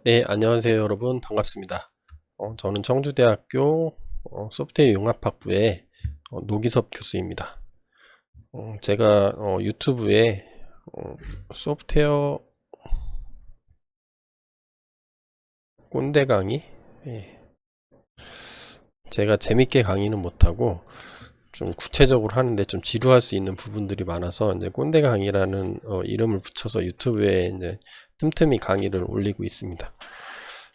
네, 안녕하세요 여러분, 반갑습니다. 저는 청주대학교 소프트웨어 융합학부의 노기섭 교수입니다. 제가 유튜브에 소프트웨어 꼰대 강의, 예, 제가 재밌게 강의는 못하고 좀 구체적으로 하는데 좀 지루할 수 있는 부분들이 많아서 이제 꼰대 강의라는 이름을 붙여서 유튜브에 이제 틈틈이 강의를 올리고 있습니다.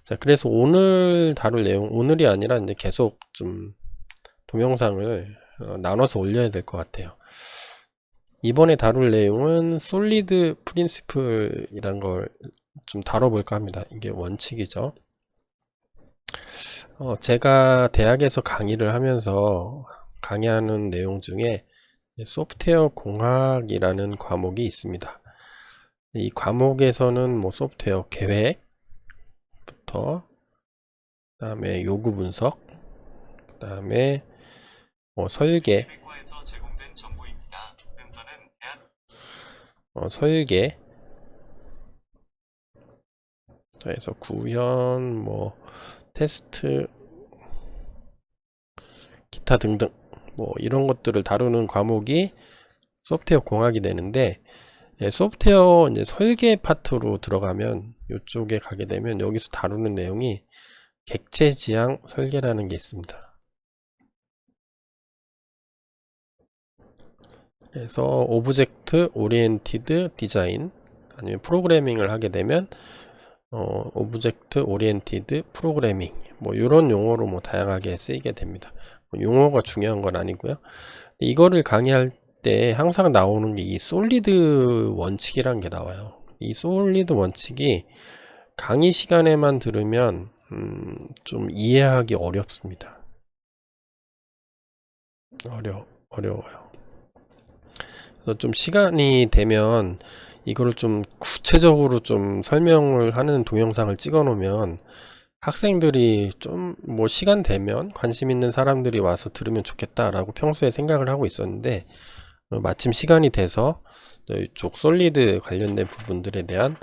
자, 그래서 오늘 다룰 내용, 오늘이 아니라 이제 계속 좀 동영상을 나눠서 올려야 될 것 같아요. 이번에 다룰 내용은 솔리드 프린시플이란 걸 좀 다뤄볼까 합니다. 이게 원칙이죠. 제가 대학에서 강의를 하면서 강의하는 내용 중에 소프트웨어 공학이라는 과목이 있습니다. 이 과목에서는 뭐 소프트웨어 계획부터 그다음에 요구 분석, 그다음에 설계, 설계, 그래서 구현, 뭐 테스트, 기타 등등 뭐 이런 것들을 다루는 과목이 소프트웨어 공학이 되는데, 소프트웨어 이제 설계 파트로 들어가면, 이쪽에 가게 되면 여기서 다루는 내용이 객체 지향 설계라는 게 있습니다. 그래서 오브젝트 오리엔티드 디자인, 아니면 프로그래밍을 하게 되면 오브젝트 오리엔티드 프로그래밍, 뭐 이런 용어로 뭐 다양하게 쓰이게 됩니다. 용어가 중요한 건 아니고요. 이거를 강의할 때 항상 나오는 게 이 솔리드 원칙이란 게 나와요. 이 솔리드 원칙이 강의 시간에만 들으면 좀 이해하기 어렵습니다. 어려워요. 그래서 좀 시간이 되면 이거를 좀 구체적으로 좀 설명을 하는 동영상을 찍어 놓으면 학생들이 좀 뭐 시간 되면 관심 있는 사람들이 와서 들으면 좋겠다라고 평소에 생각을 하고 있었는데, 마침 시간이 돼서 이쪽 솔리드 관련된 부분들에 대한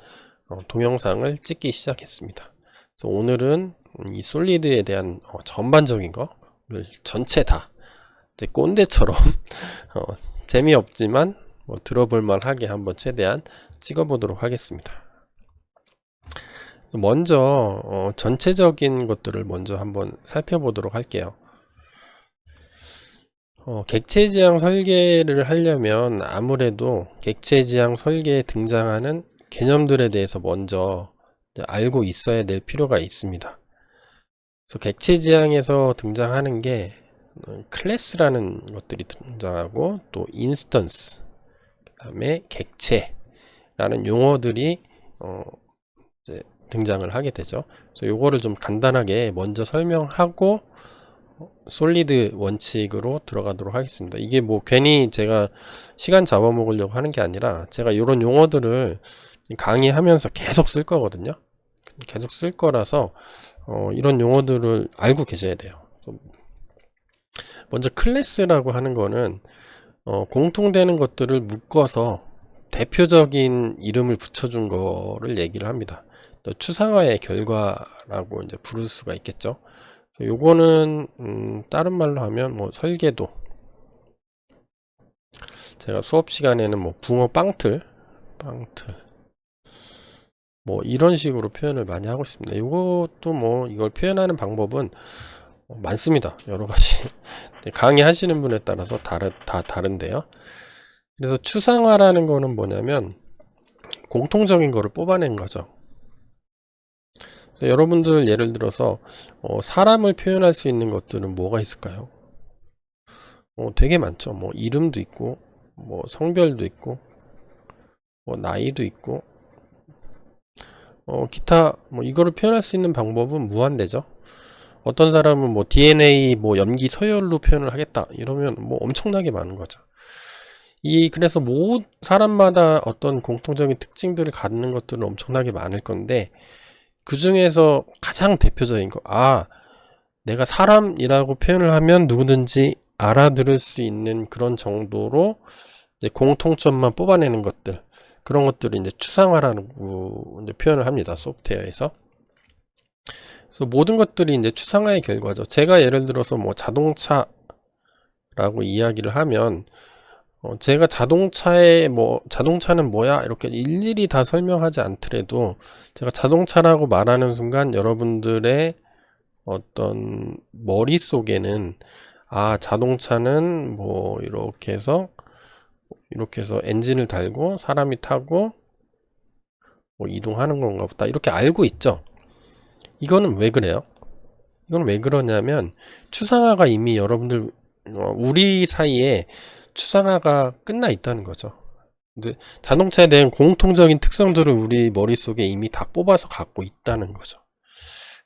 동영상을 찍기 시작했습니다. 그래서 오늘은 이 솔리드에 대한 전반적인 거를 전체 다 이제 꼰대처럼 재미없지만 뭐 들어볼 만하게 한번 최대한 찍어보도록 하겠습니다. 먼저 전체적인 것들을 먼저 한번 살펴보도록 할게요. 객체지향 설계를 하려면 아무래도 객체지향 설계에 등장하는 개념들에 대해서 먼저 알고 있어야 될 필요가 있습니다. 그래서 객체지향에서 등장하는 게 클래스라는 것들이 등장하고, 또 인스턴스, 그 다음에 객체라는 용어들이 이제 등장을 하게 되죠. 그래서 요거를 좀 간단하게 먼저 설명하고 솔리드 원칙으로 들어가도록 하겠습니다. 이게 뭐 괜히 제가 시간 잡아먹으려고 하는 게 아니라, 제가 이런 용어들을 강의하면서 계속 쓸 거거든요. 계속 쓸 거라서 이런 용어들을 알고 계셔야 돼요. 먼저 클래스라고 하는 거는 공통되는 것들을 묶어서 대표적인 이름을 붙여준 거를 얘기를 합니다. 또 추상화의 결과라고 이제 부를 수가 있겠죠. 요거는 다른 말로 하면 뭐 설계도, 제가 수업 시간에는 뭐 붕어 빵틀 뭐 이런 식으로 표현을 많이 하고 있습니다. 이것도 뭐 이걸 표현하는 방법은 많습니다. 여러 가지 강의하시는 분에 따라서 다 다른데요. 그래서 추상화라는 거는 뭐냐면 공통적인 거를 뽑아낸 거죠. 여러분들 예를 들어서 사람을 표현할 수 있는 것들은 뭐가 있을까요? 되게 많죠. 뭐 이름도 있고, 뭐 성별도 있고, 뭐 나이도 있고, 기타 뭐 이거를 표현할 수 있는 방법은 무한대죠. 어떤 사람은 뭐 DNA 뭐 염기 서열로 표현을 하겠다 이러면 뭐 엄청나게 많은 거죠. 그래서 사람마다 어떤 공통적인 특징들을 갖는 것들은 엄청나게 많을 건데, 그 중에서 가장 대표적인 거, 내가 사람이라고 표현을 하면 누구든지 알아들을 수 있는 그런 정도로 이제 공통점만 뽑아내는 것들, 그런 것들을 이제 추상화라는 이제 표현을 합니다. 소프트웨어에서. 그래서 모든 것들이 이제 추상화의 결과죠. 제가 예를 들어서 뭐 자동차라고 이야기를 하면 제가 자동차는 뭐야? 이렇게 일일이 다 설명하지 않더라도 제가 자동차라고 말하는 순간 여러분들의 어떤 머릿속에는 자동차는 뭐 이렇게 해서 엔진을 달고 사람이 타고 뭐 이동하는 건가 보다 이렇게 알고 있죠. 이거는 왜 그래요? 이건 왜 그러냐면 추상화가 이미 여러분들 우리 사이에 추상화가 끝나 있다는 거죠. 근데 자동차에 대한 공통적인 특성들을 우리 머릿속에 이미 다 뽑아서 갖고 있다는 거죠.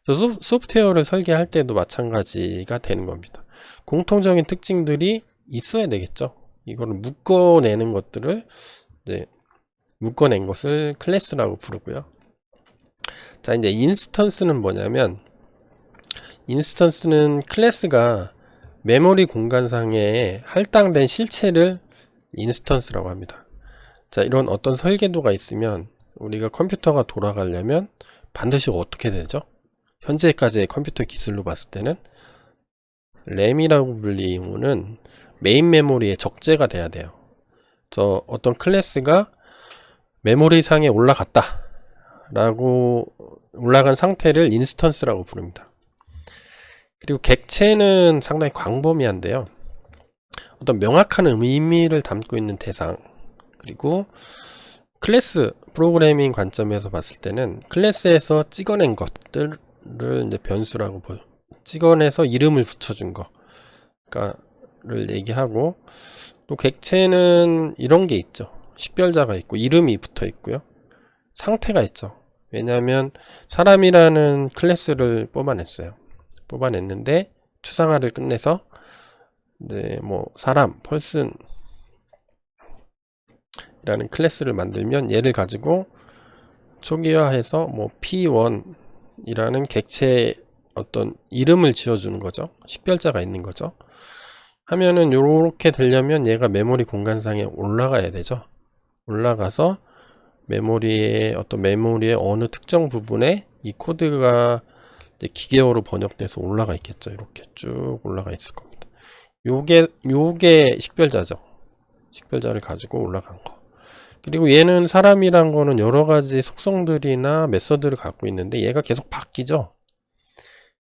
그래서 소프트웨어를 설계할 때도 마찬가지가 되는 겁니다. 공통적인 특징들이 있어야 되겠죠. 이거를 묶어내는 것들을 이제 묶어낸 것을 클래스라고 부르고요. 자, 이제 인스턴스는 뭐냐면 인스턴스는 클래스가 메모리 공간상에 할당된 실체를 인스턴스라고 합니다. 자, 이런 어떤 설계도가 있으면 우리가 컴퓨터가 돌아가려면 반드시 어떻게 되죠? 현재까지의 컴퓨터 기술로 봤을 때는 램이라고 불리우는 메인 메모리에 적재가 돼야 돼요. 어떤 클래스가 메모리 상에 올라간 상태를 인스턴스라고 부릅니다. 그리고 객체는 상당히 광범위한데요. 어떤 명확한 의미를 담고 있는 대상, 그리고 클래스 프로그래밍 관점에서 봤을 때는 클래스에서 찍어낸 것들을 이제 변수라고 찍어내서 이름을 붙여준 거를 얘기하고, 또 객체는 이런 게 있죠. 식별자가 있고 이름이 붙어 있고요. 상태가 있죠. 왜냐하면 사람이라는 클래스를 뽑아냈는데 추상화를 끝내서 뭐 사람, 펄슨이라는 클래스를 만들면 얘를 가지고 초기화해서 뭐 P1이라는 객체의 어떤 이름을 지어주는 거죠. 식별자가 있는 거죠. 하면은 요렇게 되려면 얘가 메모리 공간상에 올라가야 되죠. 올라가서 메모리의 어느 특정 부분에 이 코드가 이제 기계어로 번역돼서 올라가 있겠죠. 이렇게 쭉 올라가 있을 겁니다. 요게 식별자죠. 식별자를 가지고 올라간 거. 그리고 얘는 사람이란 거는 여러 가지 속성들이나 메서드를 갖고 있는데 얘가 계속 바뀌죠.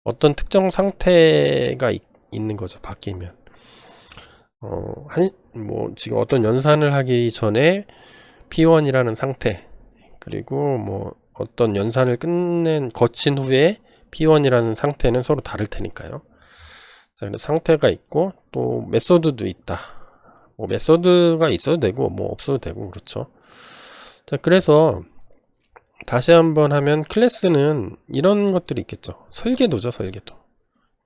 어떤 특정 상태가 있는 거죠. 바뀌면. 지금 어떤 연산을 하기 전에 P1이라는 상태, 그리고 뭐 어떤 연산을 거친 후에 P1이라는 상태는 서로 다를 테니까요. 자, 상태가 있고 또 메소드도 있다. 뭐 메소드가 있어도 되고 뭐 없어도 되고 그렇죠. 자, 그래서 다시 한번 하면 클래스는 이런 것들이 있겠죠. 설계도죠, 설계도.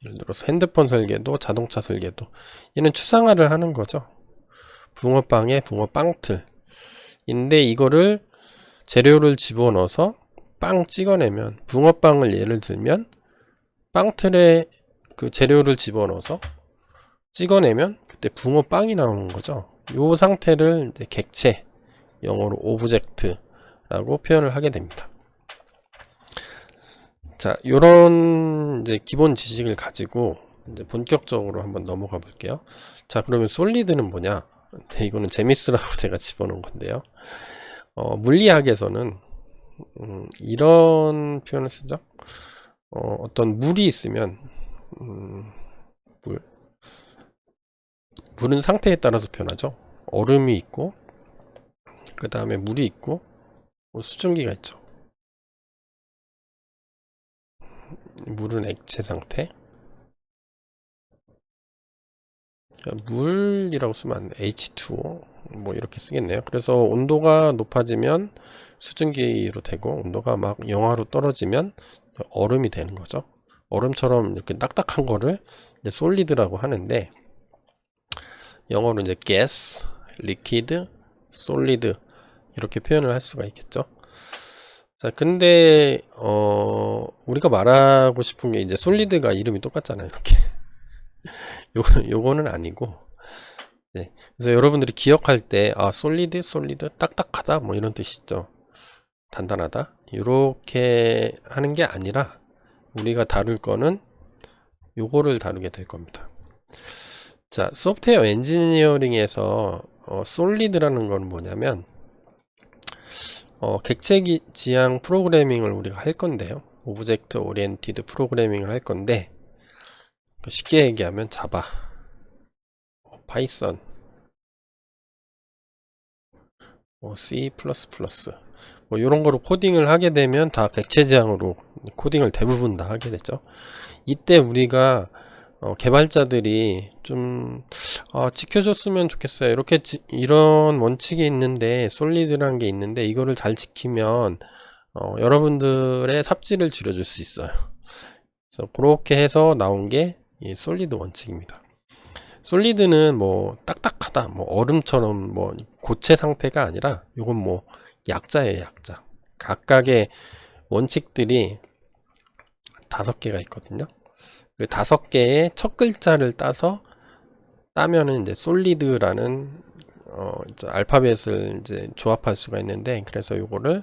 예를 들어서 핸드폰 설계도, 자동차 설계도. 얘는 추상화를 하는 거죠. 붕어빵에 붕어빵틀. 인데 이거를 재료를 집어넣어서 빵 찍어내면, 붕어빵을 예를 들면 빵틀에 그 재료를 집어넣어서 찍어내면 그때 붕어빵이 나오는 거죠. 이 상태를 이제 객체, 영어로 오브젝트라고 표현을 하게 됩니다. 자, 요런 이제 기본 지식을 가지고 이제 본격적으로 한번 넘어가 볼게요. 자, 그러면 솔리드는 뭐냐? 네, 이거는 재밌으라고 제가 집어넣은 건데요. 물리학에서는 이런 표현을 쓰죠. 어떤 물이 있으면 물은 상태에 따라서 변하죠. 얼음이 있고 그 다음에 물이 있고 수증기가 있죠. 물은 액체 상태. 물이라고 쓰면 안 돼. H2O 뭐 이렇게 쓰겠네요. 그래서 온도가 높아지면 수증기로 되고 온도가 막 영하로 떨어지면 얼음이 되는 거죠. 얼음처럼 이렇게 딱딱한 거를 이제 솔리드라고 하는데, 영어로 이제 gas, liquid, solid 이렇게 표현을 할 수가 있겠죠. 자, 근데 우리가 말하고 싶은 게 이제 솔리드가 이름이 똑같잖아요. 이렇게 요거는 아니고, 네. 그래서 여러분들이 기억할 때 솔리드 딱딱하다 뭐 이런 뜻이죠. 단단하다 이렇게 하는 게 아니라 우리가 다룰 거는 요거를 다루게 될 겁니다. 자, 소프트웨어 엔지니어링에서 솔리드라는 건 뭐냐면 객체 지향 프로그래밍을 우리가 할 건데요. 오브젝트 오리엔티드 프로그래밍을 할 건데 쉽게 얘기하면 자바, 파이썬, C++, 뭐 이런 거로 코딩을 하게 되면 다 객체 지향으로 코딩을 대부분 다 하게 되죠. 이때 우리가 개발자들이 좀 지켜줬으면 좋겠어요. 이렇게 이런 원칙이 있는데 솔리드라는 게 있는데 이거를 잘 지키면 여러분들의 삽질을 줄여줄 수 있어요. 그래서 그렇게 해서 나온 게 이 솔리드 원칙입니다. 솔리드는 뭐 딱딱하다, 뭐 얼음처럼 뭐 고체 상태가 아니라 이건 뭐 약자예요, 약자. 각각의 원칙들이 5개가 있거든요. 그 5개의 첫 글자를 따면은 이제 솔리드라는 이제 알파벳을 이제 조합할 수가 있는데, 그래서 요거를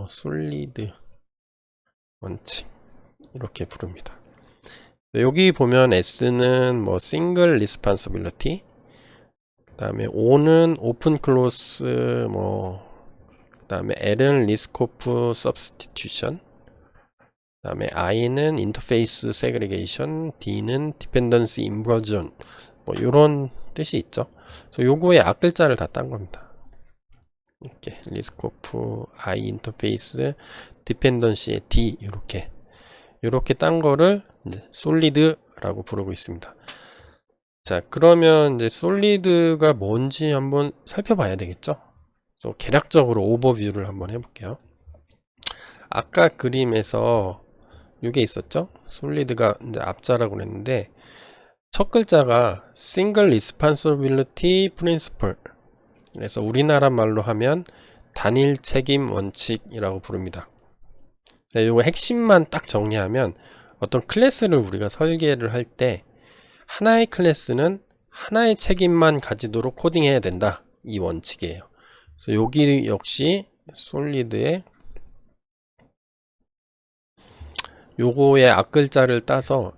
솔리드 원칙 이렇게 부릅니다. 여기 보면 S는 뭐 싱글 리스폰시빌리티, 그 다음에 O는 오픈 클로스, 뭐 그 다음에 L은 리스코프 서브스티튜션, 그 다음에 I는 인터페이스 세그리게이션, D는 디펜던시 인버전, 뭐 요런 뜻이 있죠. 그래서 요거의 앞글자를 다 딴 겁니다. 이렇게 리스코프, I 인터페이스, 디펜던시의 D, 이렇게 딴 거를 이제 솔리드라고 부르고 있습니다. 자, 그러면 이제 솔리드가 뭔지 한번 살펴봐야 되겠죠. 그래서 개략적으로 오버뷰를 한번 해볼게요. 아까 그림에서 이게 있었죠. 솔리드가 이제 앞자라고 그랬는데 첫 글자가 Single Responsibility Principle, 그래서 우리나라 말로 하면 단일 책임 원칙이라고 부릅니다. 네, 요거 핵심만 딱 정리하면 어떤 클래스를 우리가 설계를 할 때 하나의 클래스는 하나의 책임만 가지도록 코딩해야 된다, 이 원칙이에요. 그래서 여기 역시 솔리드의 요거의 앞글자를 따서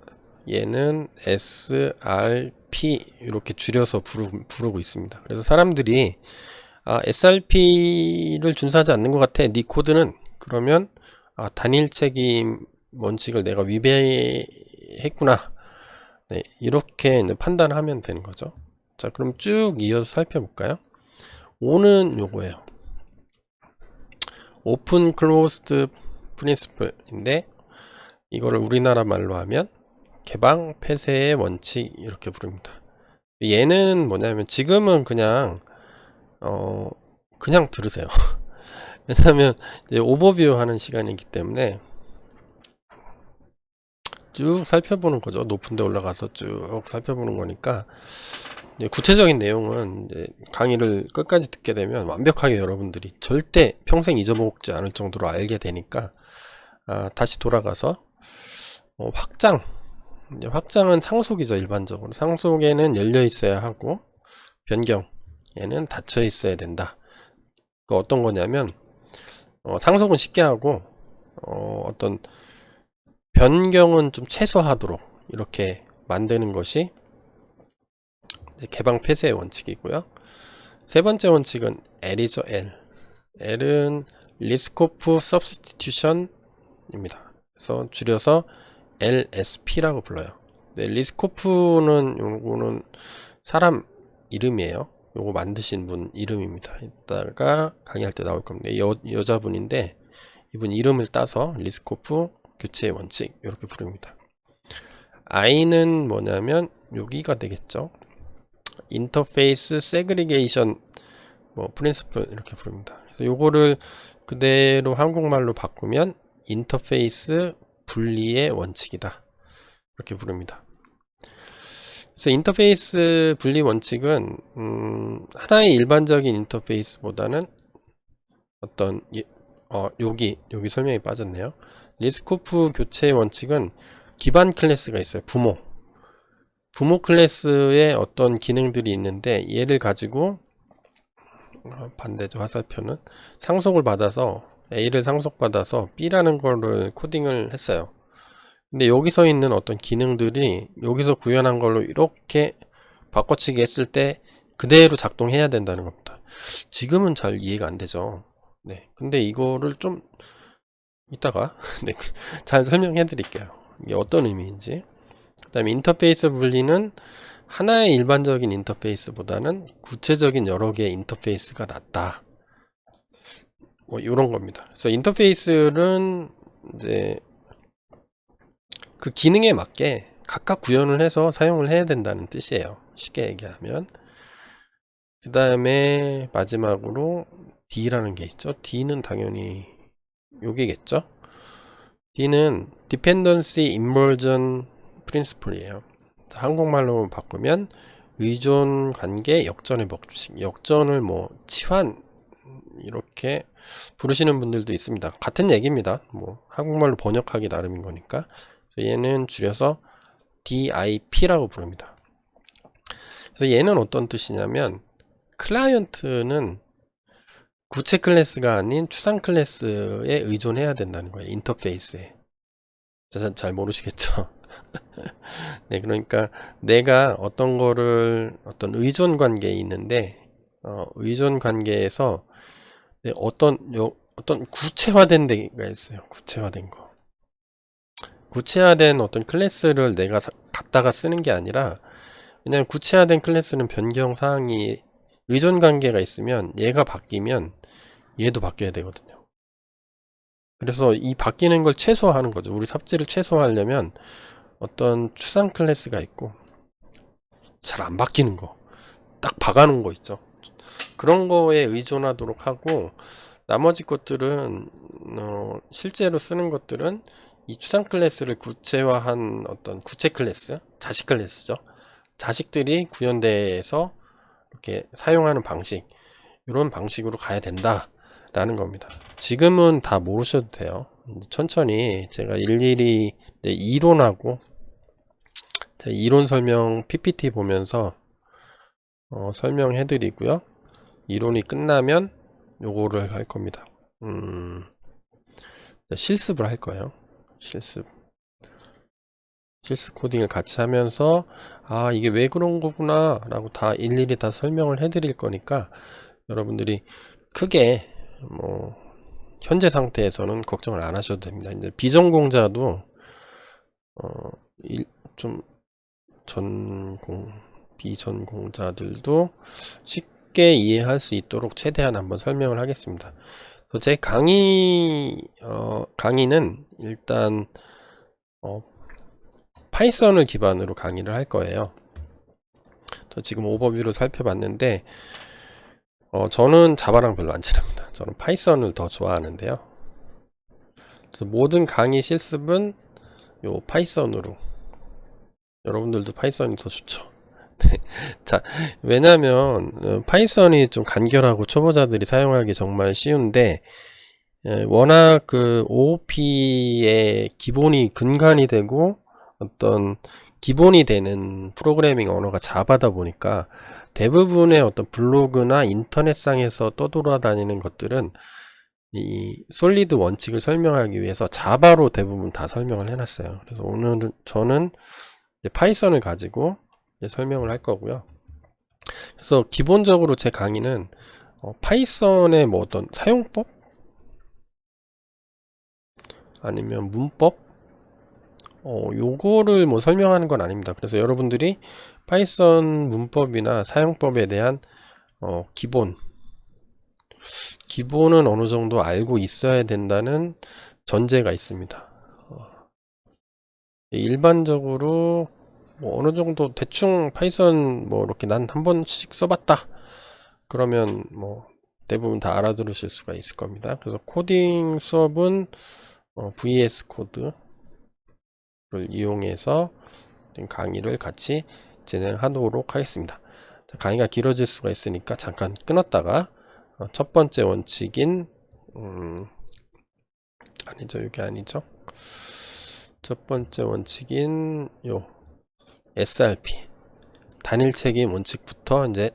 얘는 SRP 이렇게 줄여서 부르고 있습니다. 그래서 사람들이 SRP를 준수하지 않는 것 같아, 네 코드는. 그러면 단일 책임 원칙을 내가 위배했구나, 네, 이렇게 판단하면 되는 거죠. 자, 그럼 쭉 이어서 살펴볼까요? O는 요거예요. 오픈 클로스드 프린시플인데 이거를 우리나라 말로 하면 개방 폐쇄의 원칙 이렇게 부릅니다. 얘는 뭐냐면 지금은 그냥 들으세요. 왜냐하면 이제 오버뷰 하는 시간이기 때문에 쭉 살펴보는 거죠. 높은 데 올라가서 쭉 살펴보는 거니까 구체적인 내용은 이제 강의를 끝까지 듣게 되면 완벽하게 여러분들이 절대 평생 잊어먹지 않을 정도로 알게 되니까 다시 돌아가서 확장은 상속이죠. 일반적으로 상속에는 열려 있어야 하고 변경에는 닫혀 있어야 된다. 그 어떤 거냐면 상속은 쉽게 하고 어떤 변경은 좀 최소화하도록 이렇게 만드는 것이 개방 폐쇄의 원칙이고요. 세 번째 원칙은 L이죠. L은 리스크 오프 서브스티튜션입니다. 그래서 줄여서 LSP라고 불러요. 네, 리스크 오프는 요거는 사람 이름이에요. 요거 만드신 분 이름입니다. 이따가 강의할 때 나올 겁니다. 여자분인데 이분 이름을 따서 리스크 오프 교체의 원칙 이렇게 부릅니다. I는 뭐냐면 여기가 되겠죠. 인터페이스 세그리게이션 프린시플 이렇게 부릅니다. 그래서 요거를 그대로 한국말로 바꾸면 인터페이스 분리의 원칙이다, 이렇게 부릅니다. 그래서 인터페이스 분리 원칙은 하나의 일반적인 인터페이스보다는 어떤 여기 설명이 빠졌네요. 리스코프 교체 원칙은 기반 클래스가 있어요. 부모 클래스에 어떤 기능들이 있는데 얘를 가지고 반대죠. 화살표는 상속을 받아서 A를 상속받아서 B라는 거를 코딩을 했어요. 근데 여기서 있는 어떤 기능들이 여기서 구현한 걸로 이렇게 바꿔치기 했을 때 그대로 작동해야 된다는 겁니다. 지금은 잘 이해가 안 되죠. 네. 근데 이거를 좀 이따가 네, 잘 설명해 드릴게요. 이게 어떤 의미인지. 그 다음에 인터페이스 분리는 하나의 일반적인 인터페이스보다는 구체적인 여러 개의 인터페이스가 낫다. 뭐 이런 겁니다. 그래서 인터페이스는 이제 그 기능에 맞게 각각 구현을 해서 사용을 해야 된다는 뜻이에요. 쉽게 얘기하면. 그 다음에 마지막으로 D라는 게 있죠. D는 당연히 여기겠죠. D는 Dependency Inversion Principle이에요. 한국말로 바꾸면 의존 관계 역전의 법칙. 역전을 뭐 치환 이렇게 부르시는 분들도 있습니다. 같은 얘기입니다. 뭐 한국말로 번역하기 나름인 거니까. 얘는 줄여서 DIP라고 부릅니다. 그래서 얘는 어떤 뜻이냐면 클라이언트는 구체 클래스가 아닌 추상 클래스에 의존해야 된다는 거예요. 인터페이스에. 잘 모르시겠죠? 네, 그러니까 내가 어떤 거를 어떤 의존 관계에 있는데 의존 관계에서 어떤 구체화된 데가 있어요. 구체화된 거. 구체화된 어떤 클래스를 내가 갖다가 쓰는 게 아니라, 왜냐면 구체화된 클래스는 변경 사항이 의존 관계가 있으면 얘가 바뀌면 얘도 바뀌어야 되거든요. 그래서 이 바뀌는 걸 최소화하는 거죠. 우리 삽질을 최소화하려면 어떤 추상 클래스가 있고 잘 안 바뀌는 거, 딱 박아놓은 거 있죠. 그런 거에 의존하도록 하고, 나머지 것들은 실제로 쓰는 것들은 이 추상 클래스를 구체화한 어떤 구체 클래스, 자식 클래스죠. 자식들이 구현대에서 이렇게 사용하는 방식, 이런 방식으로 가야 된다 라는 겁니다. 지금은 다 모르셔도 돼요. 천천히 제가 일일이 이론하고 이론 설명 PPT 보면서 설명해 드리고요. 이론이 끝나면 요거를 할 겁니다. 실습을 할 거예요. 실습 코딩을 같이 하면서 이게 왜 그런 거구나 라고 다 일일이 다 설명을 해 드릴 거니까 여러분들이 크게 뭐 현재 상태에서는 걱정을 안 하셔도 됩니다. 이제 비전공자도 좀 비전공자들도 쉽게 이해할 수 있도록 최대한 한번 설명을 하겠습니다. 제 강의는 일단 파이썬을 기반으로 강의를 할 거예요. 지금 오버뷰로 살펴봤는데 저는 자바랑 별로 안 친합니다. 저는 파이썬을 더 좋아하는데요. 그래서 모든 강의 실습은 요 파이썬으로, 여러분들도 파이썬이 더 좋죠. 자, 왜냐면 파이썬이 좀 간결하고 초보자들이 사용하기 정말 쉬운데 워낙 그 OOP의 기본이 근간이 되고 어떤 기본이 되는 프로그래밍 언어가 자바다 보니까 대부분의 어떤 블로그나 인터넷상에서 떠돌아다니는 것들은 이 솔리드 원칙을 설명하기 위해서 자바로 대부분 다 설명을 해놨어요. 그래서 오늘은 저는 파이썬을 가지고 설명을 할 거고요. 그래서 기본적으로 제 강의는 파이썬의 뭐 어떤 사용법 아니면 문법 요거를 뭐 설명하는 건 아닙니다. 그래서 여러분들이 파이썬 문법이나 사용법에 대한 기본은 어느 정도 알고 있어야 된다는 전제가 있습니다. 일반적으로 뭐 어느 정도 대충 파이썬 뭐 이렇게 난 한 번씩 써봤다 그러면 뭐 대부분 다 알아들으실 수가 있을 겁니다. 그래서 코딩 수업은 VS 코드를 이용해서 강의를 같이 진행하도록 하겠습니다. 강의가 길어질 수가 있으니까 잠깐 끊었다가 첫 번째 원칙인 아니죠, 이게 아니죠. 첫 번째 원칙인 요 SRP 단일 책임 원칙부터 이제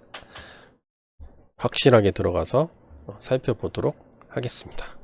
확실하게 들어가서 살펴보도록 하겠습니다.